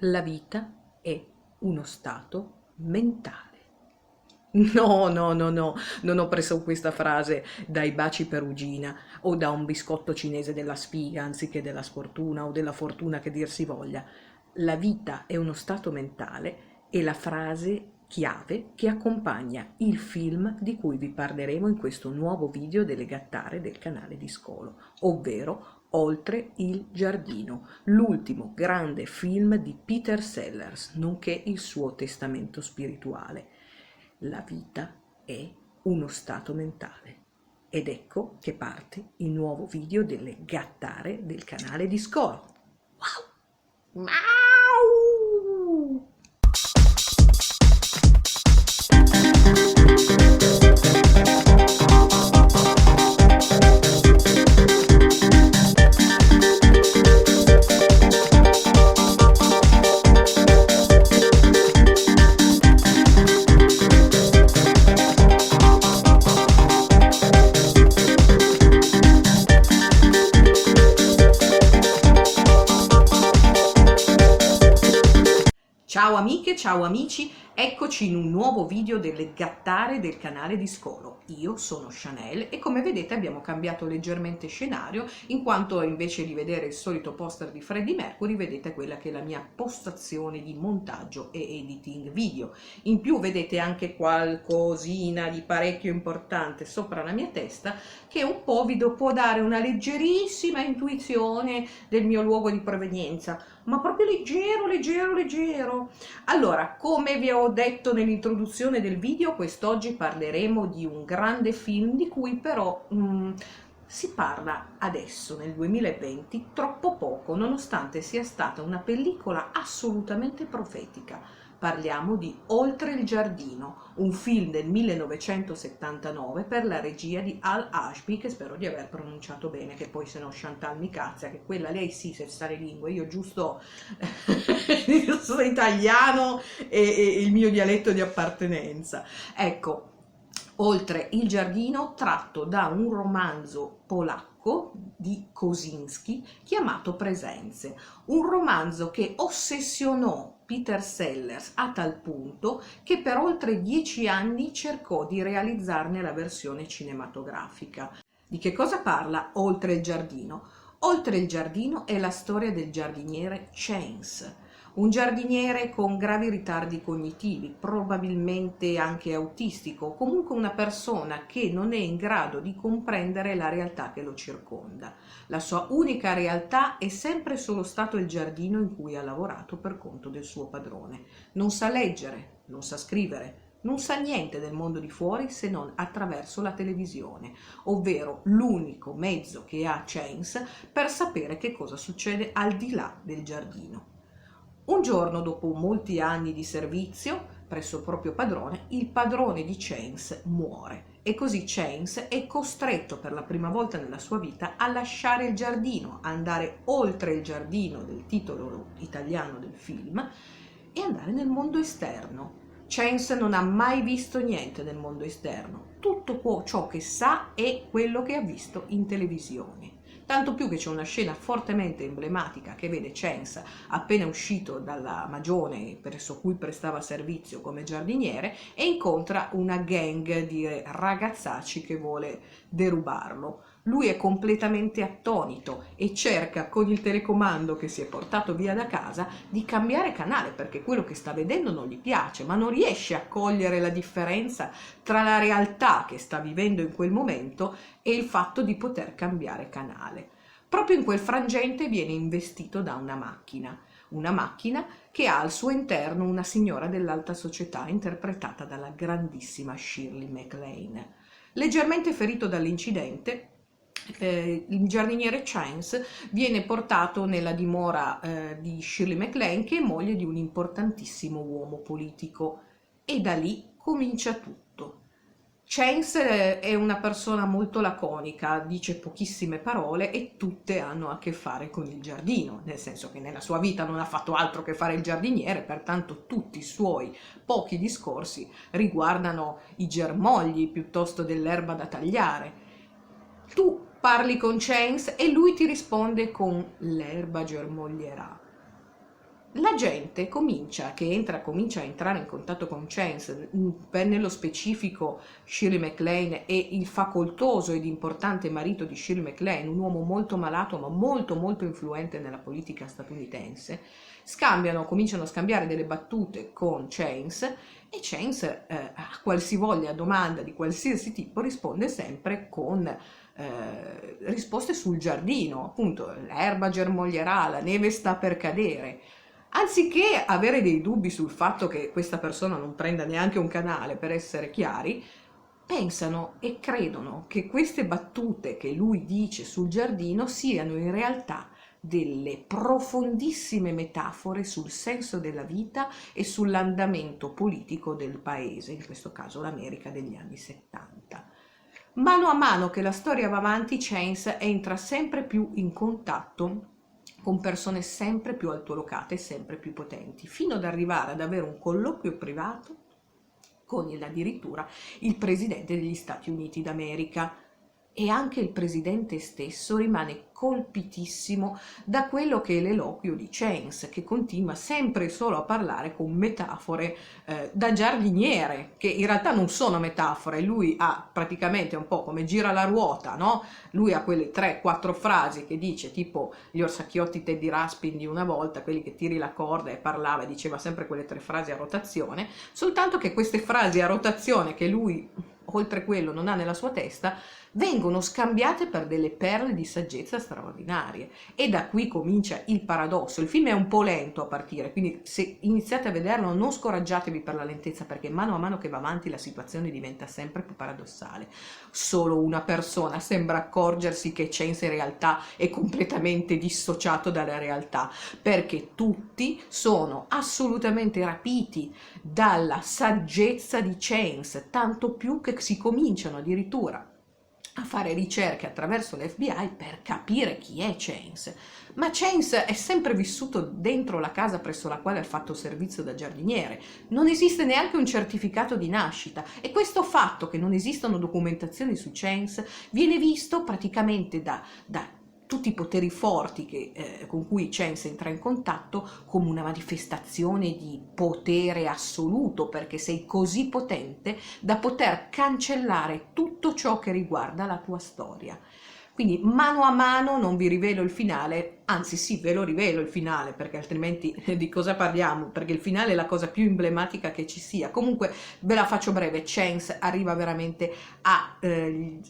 La vita è uno stato mentale. No, no, no, no, non ho preso questa frase dai baci perugina o da un biscotto cinese della sfiga anziché della sfortuna o della fortuna che dir si voglia. La vita è uno stato mentale è la frase chiave che accompagna il film di cui vi parleremo in questo nuovo video delle gattare del canale di Scolo, ovvero Oltre il giardino, l'ultimo grande film di Peter Sellers, nonché il suo testamento spirituale. La vita è uno stato mentale. Ed ecco che parte il nuovo video delle gattare del canale di Scolo. Wow! Miau! Ciao amiche, ciao amici, eccoci in un nuovo video delle gattare del canale di Scolo. Io sono Chanel e come vedete abbiamo cambiato leggermente scenario, in quanto invece di vedere il solito poster di Freddie Mercury vedete quella che è la mia postazione di montaggio e editing video. In più vedete anche qualcosina di parecchio importante sopra la mia testa che un po' vi può dare una leggerissima intuizione del mio luogo di provenienza, ma proprio leggero, leggero, leggero. Allora, come vi ho detto nell'introduzione del video, quest'oggi parleremo di un grande film di cui però si parla adesso, nel 2020, troppo poco, nonostante sia stata una pellicola assolutamente profetica. Parliamo di Oltre il giardino, un film del 1979 per la regia di Al Ashby, che spero di aver pronunciato bene, che poi se no Chantal mi cazza, che quella lei sì se sa le lingue, io giusto sono italiano e il mio dialetto di appartenenza. Ecco, Oltre il giardino tratto da un romanzo polacco di Kosinski chiamato Presenze, un romanzo che ossessionò Peter Sellers a tal punto che per oltre 10 anni cercò di realizzarne la versione cinematografica. Di che cosa parla Oltre il giardino? Oltre il giardino è la storia del giardiniere Chance, un giardiniere con gravi ritardi cognitivi, probabilmente anche autistico, comunque una persona che non è in grado di comprendere la realtà che lo circonda. La sua unica realtà è sempre solo stato il giardino in cui ha lavorato per conto del suo padrone. Non sa leggere, non sa scrivere, non sa niente del mondo di fuori se non attraverso la televisione, ovvero l'unico mezzo che ha Chance per sapere che cosa succede al di là del giardino. Un giorno, dopo molti anni di servizio presso il proprio padrone, il padrone di Chance muore e così Chance è costretto per la prima volta nella sua vita a lasciare il giardino, a andare oltre il giardino del titolo italiano del film e andare nel mondo esterno. Chance non ha mai visto niente nel mondo esterno, tutto ciò che sa è quello che ha visto in televisione. Tanto più che c'è una scena fortemente emblematica che vede Chance appena uscito dalla magione presso cui prestava servizio come giardiniere e incontra una gang di ragazzacci che vuole derubarlo. Lui è completamente attonito e cerca con il telecomando che si è portato via da casa di cambiare canale perché quello che sta vedendo non gli piace, ma non riesce a cogliere la differenza tra la realtà che sta vivendo in quel momento e il fatto di poter cambiare canale. Proprio in quel frangente viene investito da una macchina che ha al suo interno una signora dell'alta società interpretata dalla grandissima Shirley MacLaine. Leggermente ferito dall'incidente, il giardiniere Chance viene portato nella dimora di Shirley MacLaine, che è moglie di un importantissimo uomo politico, e da lì comincia tutto. Chance è una persona molto laconica, dice pochissime parole e tutte hanno a che fare con il giardino, nel senso che nella sua vita non ha fatto altro che fare il giardiniere, pertanto tutti i suoi pochi discorsi riguardano i germogli piuttosto dell'erba da tagliare. Tu parli con Chance e lui ti risponde con l'erba germoglierà. la gente comincia a entrare in contatto con Chance, nello specifico Shirley MacLaine e il facoltoso ed importante marito di Shirley MacLaine, un uomo molto malato ma molto molto influente nella politica statunitense, cominciano a scambiare delle battute con Chance, e Chance a qualsivoglia domanda di qualsiasi tipo risponde sempre con risposte sul giardino, appunto l'erba germoglierà, la neve sta per cadere. Anziché avere dei dubbi sul fatto che questa persona non prenda neanche un canale, per essere chiari, pensano e credono che queste battute che lui dice sul giardino siano in realtà delle profondissime metafore sul senso della vita e sull'andamento politico del paese, in questo caso l'America degli anni 70. Mano a mano che la storia va avanti, Chance entra sempre più in contatto con persone sempre più altolocate e sempre più potenti, fino ad arrivare ad avere un colloquio privato con addirittura il presidente degli Stati Uniti d'America. E anche il presidente stesso rimane colpitissimo da quello che è l'eloquio di Chance, che continua sempre e solo a parlare con metafore da giardiniere, che in realtà non sono metafore. Lui ha praticamente un po' come gira la ruota, no? Lui ha quelle 3-4 frasi che dice, tipo gli orsacchiotti Teddy Ruxpin di una volta, quelli che tiri la corda e parlava e diceva sempre quelle 3 frasi a rotazione, soltanto che queste frasi a rotazione che lui, oltre quello, non ha nella sua testa, vengono scambiate per delle perle di saggezza straordinarie, e da qui comincia il paradosso. Il film è un po' lento a partire, quindi se iniziate a vederlo non scoraggiatevi per la lentezza, perché mano a mano che va avanti la situazione diventa sempre più paradossale. Solo una persona sembra accorgersi che Chance in realtà è completamente dissociato dalla realtà, perché tutti sono assolutamente rapiti dalla saggezza di Chance, tanto più che si cominciano addirittura a fare ricerche attraverso l'FBI per capire chi è Chance. Ma Chance è sempre vissuto dentro la casa presso la quale ha fatto servizio da giardiniere, non esiste neanche un certificato di nascita, e questo fatto che non esistono documentazioni su Chance viene visto praticamente da tutti i poteri forti con cui Chance entra in contatto come una manifestazione di potere assoluto, perché sei così potente da poter cancellare tutto ciò che riguarda la tua storia. Quindi mano a mano, non vi rivelo il finale, anzi sì, ve lo rivelo il finale, perché altrimenti di cosa parliamo? Perché il finale è la cosa più emblematica che ci sia. Comunque ve la faccio breve. Chance arriva veramente a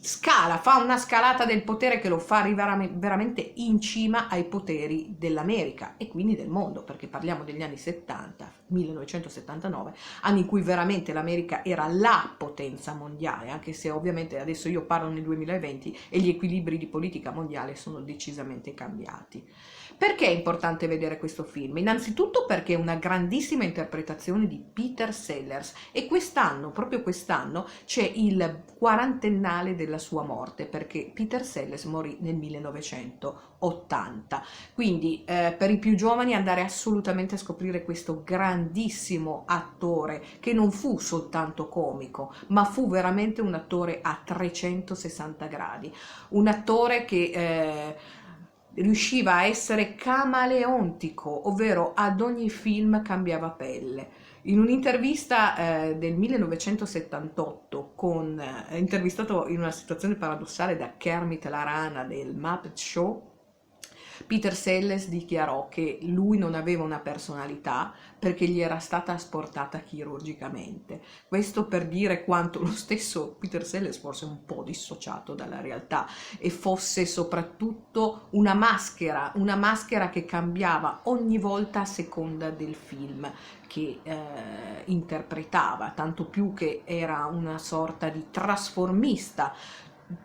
scala, fa una scalata del potere che lo fa arrivare veramente in cima ai poteri dell'America e quindi del mondo, perché parliamo degli anni 70, 1979, anni in cui veramente l'America era la potenza mondiale, anche se ovviamente adesso io parlo nel 2020 e gli equilibri di politica mondiale sono decisamente cambiati. Perché è importante vedere questo film? Innanzitutto perché è una grandissima interpretazione di Peter Sellers, e quest'anno, proprio quest'anno, c'è il quarantennale della sua morte, perché Peter Sellers morì nel 1980. Quindi per i più giovani andare assolutamente a scoprire questo grandissimo attore, che non fu soltanto comico, ma fu veramente un attore a 360 gradi, un attore che riusciva a essere camaleontico, ovvero ad ogni film cambiava pelle. In un'intervista del 1978, intervistato in una situazione paradossale da Kermit la rana del Muppet Show, Peter Sellers dichiarò che lui non aveva una personalità perché gli era stata asportata chirurgicamente. Questo per dire quanto lo stesso Peter Sellers fosse un po' dissociato dalla realtà e fosse soprattutto una maschera che cambiava ogni volta a seconda del film che interpretava, tanto più che era una sorta di trasformista.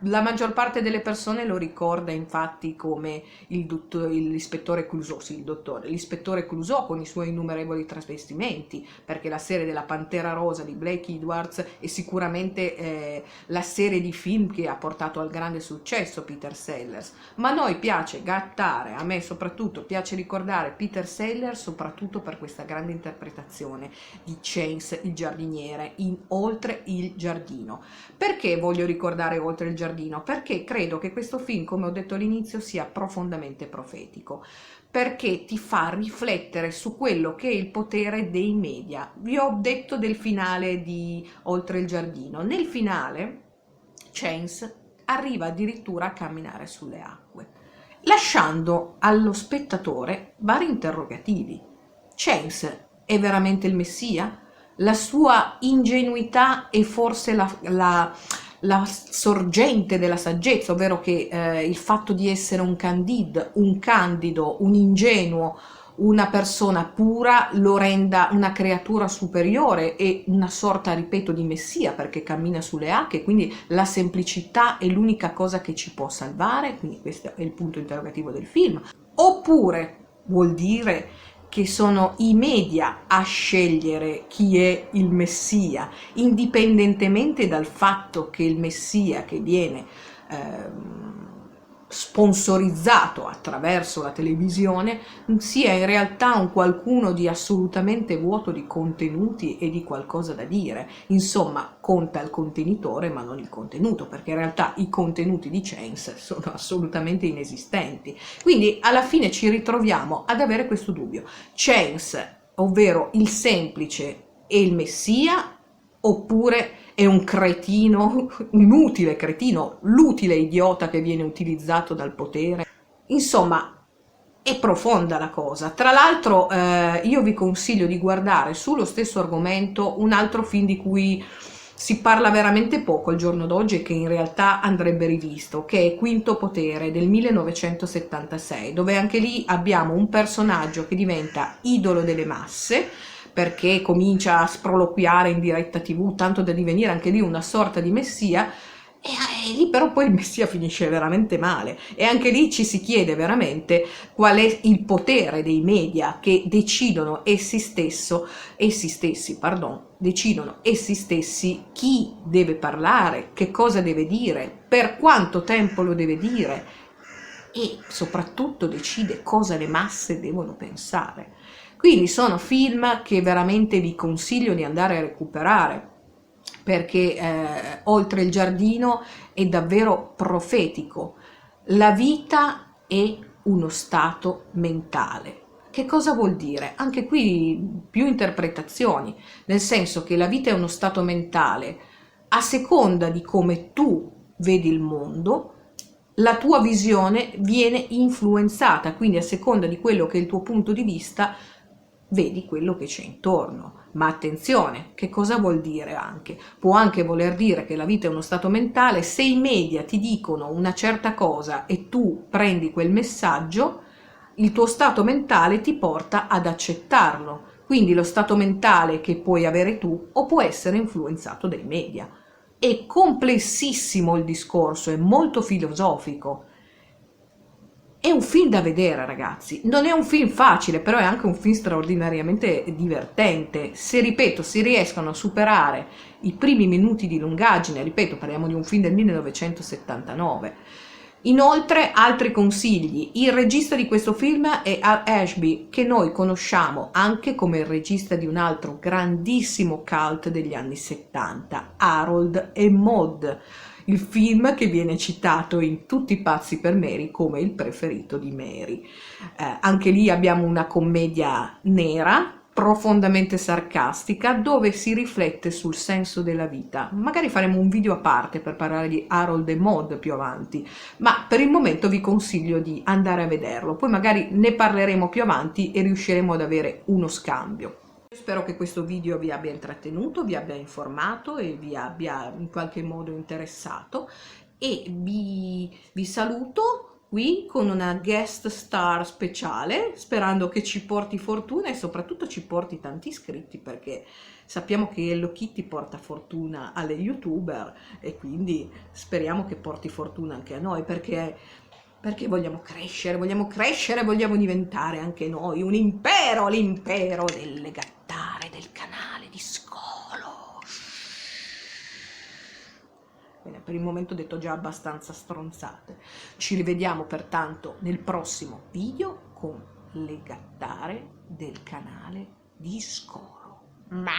La maggior parte delle persone lo ricorda infatti come l'ispettore Clouseau, sì, l'ispettore Clouseau con i suoi innumerevoli travestimenti, perché la serie della Pantera Rosa di Blake Edwards è sicuramente la serie di film che ha portato al grande successo Peter Sellers. Ma a noi piace gattare, a me soprattutto piace ricordare Peter Sellers soprattutto per questa grande interpretazione di Chance il giardiniere in Oltre il giardino. Perché voglio ricordare Oltre il giardino? Perché credo che questo film, come ho detto all'inizio, sia profondamente profetico. perché ti fa riflettere su quello che è il potere dei media. Vi ho detto del finale di Oltre il giardino. Nel finale Chance arriva addirittura a camminare sulle acque, lasciando allo spettatore vari interrogativi. Chance è veramente il Messia? La sua ingenuità è forse la sorgente della saggezza, ovvero che il fatto di essere un candid, un candido, un ingenuo, una persona pura lo renda una creatura superiore e una sorta, ripeto, di messia, perché cammina sulle acque, quindi la semplicità è l'unica cosa che ci può salvare, quindi questo è il punto interrogativo del film. Oppure vuol dire che sono i media a scegliere chi è il messia, indipendentemente dal fatto che il messia che viene sponsorizzato attraverso la televisione sia in realtà un qualcuno di assolutamente vuoto di contenuti e di qualcosa da dire. Insomma, conta il contenitore ma non il contenuto, perché in realtà i contenuti di Chance sono assolutamente inesistenti. Quindi alla fine ci ritroviamo ad avere questo dubbio: Chance, ovvero il semplice, è il messia, oppure è un cretino, un utile cretino, l'utile idiota che viene utilizzato dal potere. Insomma, è profonda la cosa. Tra l'altro io vi consiglio di guardare sullo stesso argomento un altro film di cui si parla veramente poco al giorno d'oggi e che in realtà andrebbe rivisto, che è Quinto Potere del 1976, dove anche lì abbiamo un personaggio che diventa idolo delle masse, perché comincia a sproloquiare in diretta TV, tanto da divenire anche lì una sorta di messia, e lì però poi il messia finisce veramente male, e anche lì ci si chiede veramente qual è il potere dei media che decidono essi stessi, decidono essi stessi chi deve parlare, che cosa deve dire, per quanto tempo lo deve dire, e soprattutto decide cosa le masse devono pensare. Quindi sono film che veramente vi consiglio di andare a recuperare, perché Oltre il giardino è davvero profetico. La vita è uno stato mentale. Che cosa vuol dire? Anche qui più interpretazioni, nel senso che la vita è uno stato mentale. A seconda di come tu vedi il mondo, la tua visione viene influenzata, quindi a seconda di quello che è il tuo punto di vista, vedi quello che c'è intorno. Ma attenzione, che cosa vuol dire anche? Può anche voler dire che la vita è uno stato mentale se i media ti dicono una certa cosa e tu prendi quel messaggio, il tuo stato mentale ti porta ad accettarlo. Quindi lo stato mentale che puoi avere tu o può essere influenzato dai media. È complessissimo il discorso, è molto filosofico. È un film da vedere, ragazzi, non è un film facile, però è anche un film straordinariamente divertente. Se, ripeto, si riescono a superare i primi minuti di lungaggine, ripeto, parliamo di un film del 1979. Inoltre, altri consigli: il regista di questo film è Al Ashby, che noi conosciamo anche come il regista di un altro grandissimo cult degli anni 70, Harold e Maude, il film che viene citato in Tutti i pazzi per Mary come il preferito di Mary. Anche lì abbiamo una commedia nera, profondamente sarcastica, dove si riflette sul senso della vita. Magari faremo un video a parte per parlare di Harold e Maude più avanti, ma per il momento vi consiglio di andare a vederlo, poi magari ne parleremo più avanti e riusciremo ad avere uno scambio. Spero che questo video vi abbia intrattenuto, vi abbia informato e vi abbia in qualche modo interessato, e vi saluto qui con una guest star speciale, sperando che ci porti fortuna e soprattutto ci porti tanti iscritti, perché sappiamo che Hello Kitty porta fortuna alle youtuber e quindi speriamo che porti fortuna anche a noi, perché vogliamo crescere, vogliamo diventare anche noi un impero, l'impero delle gattare del canale di Scolo. Bene, per il momento ho detto già abbastanza stronzate. Ci rivediamo pertanto nel prossimo video con le gattare del canale di Scolo. Ma